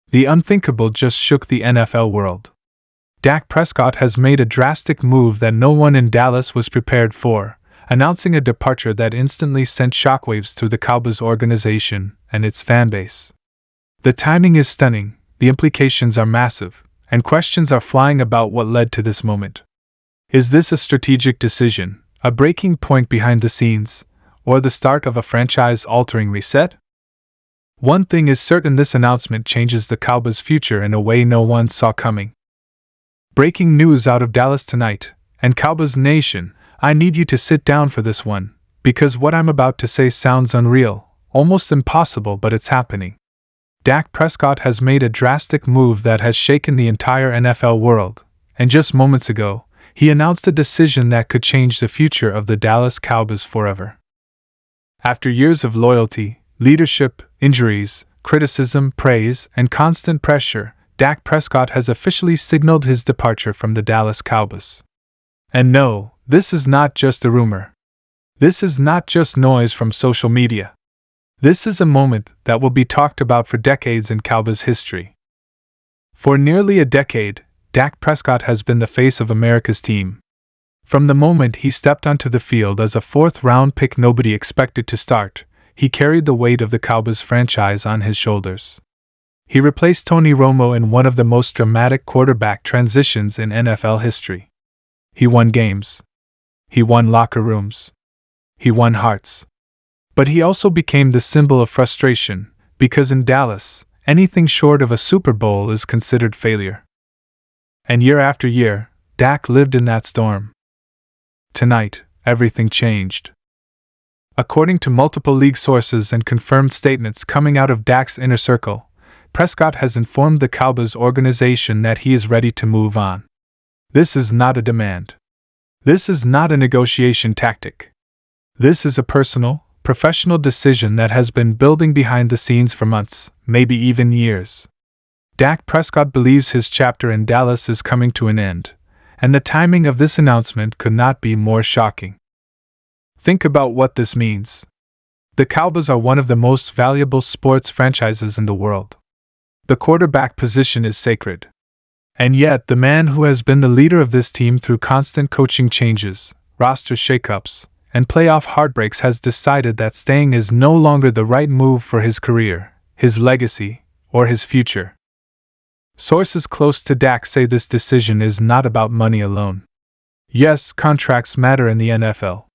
The unthinkable just shook the NFL world. Dak Prescott has made a drastic move that no one in Dallas was prepared for, announcing a departure that instantly sent shockwaves through the Cowboys organization and its fanbase. The timing is stunning, the implications are massive, and questions are flying about what led to this moment. Is this a strategic decision, a breaking point behind the scenes, or the start of a franchise-altering reset? One thing is certain: this announcement changes the Cowboys' future in a way no one saw coming. Breaking news out of Dallas tonight, and Cowboys Nation, I need you to sit down for this one, because what I'm about to say sounds unreal, almost impossible, but it's happening. Dak Prescott has made a drastic move that has shaken the entire NFL world, and just moments ago, he announced a decision that could change the future of the Dallas Cowboys forever. After years of loyalty, leadership, injuries, criticism, praise, and constant pressure, Dak Prescott has officially signaled his departure from the Dallas Cowboys. And no, this is not just a rumor. This is not just noise from social media. This is a moment that will be talked about for decades in Cowboys history. For nearly a decade, Dak Prescott has been the face of America's team. From the moment he stepped onto the field as a fourth-round pick nobody expected to start, he carried the weight of the Cowboys franchise on his shoulders. He replaced Tony Romo in one of the most dramatic quarterback transitions in NFL history. He won games. He won locker rooms. He won hearts. But he also became the symbol of frustration, because in Dallas, anything short of a Super Bowl is considered failure. And year after year, Dak lived in that storm. Tonight, everything changed. According to multiple league sources and confirmed statements coming out of Dak's inner circle, Prescott has informed the Cowboys organization that he is ready to move on. This is not a demand. This is not a negotiation tactic. This is a personal, professional decision that has been building behind the scenes for months, maybe even years. Dak Prescott believes his chapter in Dallas is coming to an end, and the timing of this announcement could not be more shocking. Think about what this means. The Cowboys are one of the most valuable sports franchises in the world. The quarterback position is sacred. And yet, the man who has been the leader of this team through constant coaching changes, roster shakeups, and playoff heartbreaks has decided that staying is no longer the right move for his career, his legacy, or his future. Sources close to Dak say this decision is not about money alone. Yes, contracts matter in the NFL.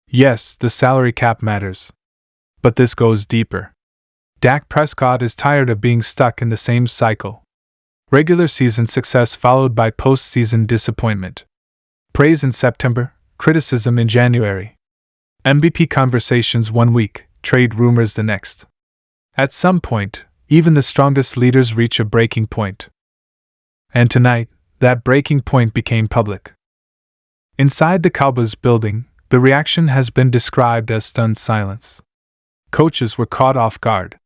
Yes, the salary cap matters. But this goes deeper. Dak Prescott is tired of being stuck in the same cycle. Regular season success followed by postseason disappointment. Praise in September, criticism in January. MVP conversations one week, trade rumors the next. At some point, even the strongest leaders reach a breaking point. And tonight, that breaking point became public. Inside the Cowboys building, the reaction has been described as stunned silence. Coaches were caught off guard.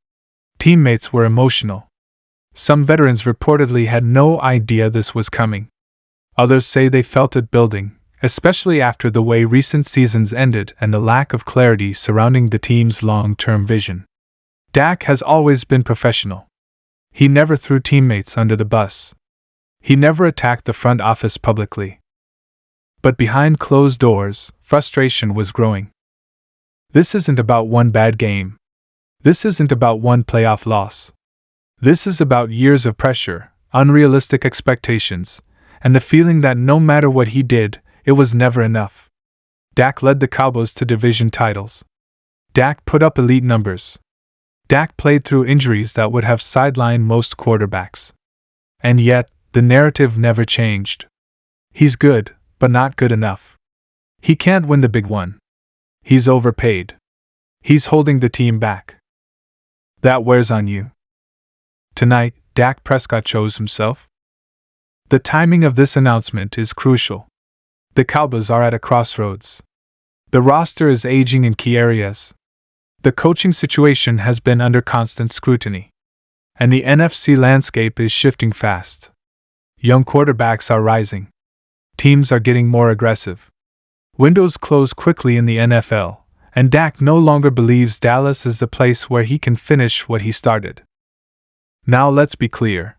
Teammates were emotional. Some veterans reportedly had no idea this was coming. Others say they felt it building, especially after the way recent seasons ended and the lack of clarity surrounding the team's long-term vision. Dak has always been professional. He never threw teammates under the bus. He never attacked the front office publicly. But behind closed doors, frustration was growing. This isn't about one bad game. This isn't about one playoff loss. This is about years of pressure, unrealistic expectations, and the feeling that no matter what he did, it was never enough. Dak led the Cowboys to division titles. Dak put up elite numbers. Dak played through injuries that would have sidelined most quarterbacks. And yet, the narrative never changed. He's good, but not good enough. He can't win the big one. He's overpaid. He's holding the team back. That wears on you. Tonight, Dak Prescott chose himself. The timing of this announcement is crucial. The Cowboys are at a crossroads. The roster is aging in key areas. The coaching situation has been under constant scrutiny. And the NFC landscape is shifting fast. Young quarterbacks are rising. Teams are getting more aggressive. Windows close quickly in the NFL, and Dak no longer believes Dallas is the place where he can finish what he started. Now let's be clear.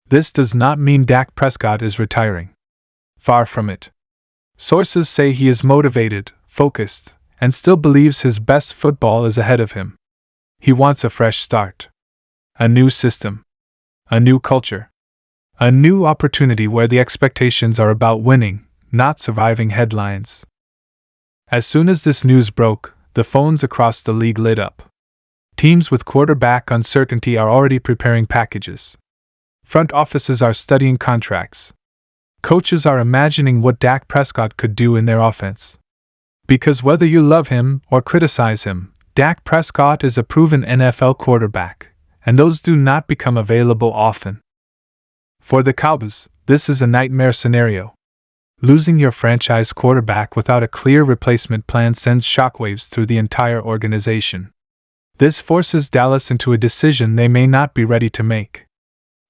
This does not mean Dak Prescott is retiring. Far from it. Sources say he is motivated, focused, and still believes his best football is ahead of him. He wants a fresh start. A new system. A new culture. A new opportunity where the expectations are about winning, not surviving headlines. As soon as this news broke, the phones across the league lit up. Teams with quarterback uncertainty are already preparing packages. Front offices are studying contracts. Coaches are imagining what Dak Prescott could do in their offense. Because whether you love him or criticize him, Dak Prescott is a proven NFL quarterback, and those do not become available often. For the Cowboys, this is a nightmare scenario. Losing your franchise quarterback without a clear replacement plan sends shockwaves through the entire organization. This forces Dallas into a decision they may not be ready to make.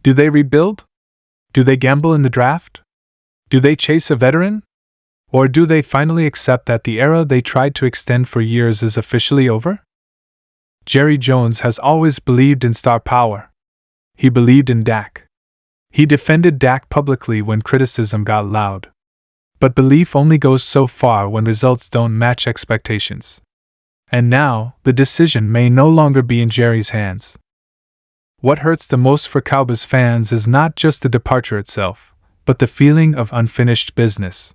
Do they rebuild? Do they gamble in the draft? Do they chase a veteran? Or do they finally accept that the era they tried to extend for years is officially over? Jerry Jones has always believed in star power. He believed in Dak. He defended Dak publicly when criticism got loud. But belief only goes so far when results don't match expectations. And now, the decision may no longer be in Jerry's hands. What hurts the most for Cowboys fans is not just the departure itself, but the feeling of unfinished business.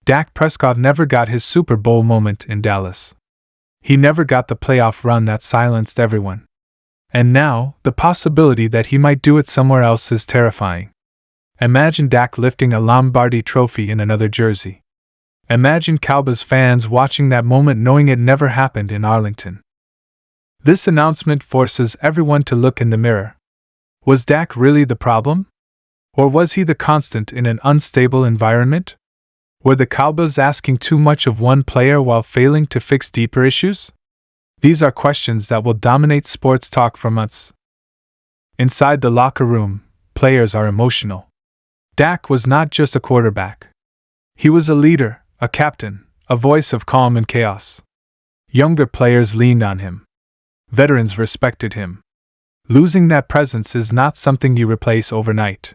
Dak Prescott never got his Super Bowl moment in Dallas. He never got the playoff run that silenced everyone. And now, the possibility that he might do it somewhere else is terrifying. Imagine Dak lifting a Lombardi trophy in another jersey. Imagine Cowboys fans watching that moment knowing it never happened in Arlington. This announcement forces everyone to look in the mirror. Was Dak really the problem? Or was he the constant in an unstable environment? Were the Cowboys asking too much of one player while failing to fix deeper issues? These are questions that will dominate sports talk for months. Inside the locker room, players are emotional. Dak was not just a quarterback. He was a leader, a captain, a voice of calm in chaos. Younger players leaned on him. Veterans respected him. Losing that presence is not something you replace overnight.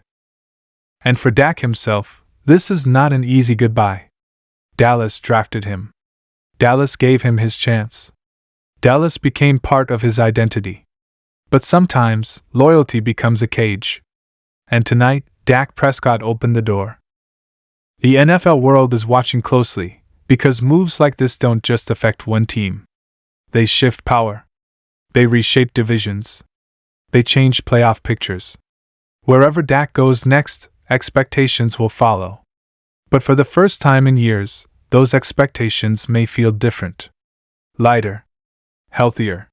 And for Dak himself, this is not an easy goodbye. Dallas drafted him. Dallas gave him his chance. Dallas became part of his identity. But sometimes, loyalty becomes a cage. And tonight, Dak Prescott opened the door. The NFL world is watching closely, because moves like this don't just affect one team. They shift power. They reshape divisions. They change playoff pictures. Wherever Dak goes next, expectations will follow. But for the first time in years, those expectations may feel different. Lighter. Healthier.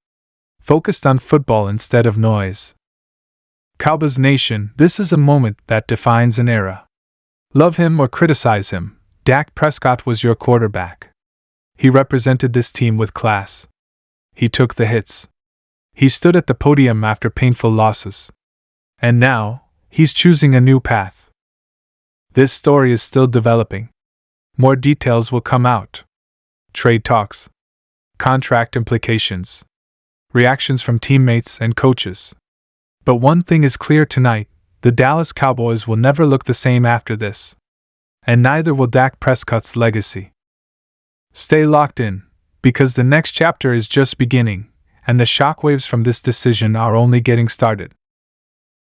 Focused on football instead of noise. Cowboys Nation, this is a moment that defines an era. Love him or criticize him, Dak Prescott was your quarterback. He represented this team with class. He took the hits. He stood at the podium after painful losses. And now, he's choosing a new path. This story is still developing. More details will come out. Trade talks. Contract implications. Reactions from teammates and coaches. But one thing is clear tonight, the Dallas Cowboys will never look the same after this. And neither will Dak Prescott's legacy. Stay locked in, because the next chapter is just beginning, and the shockwaves from this decision are only getting started.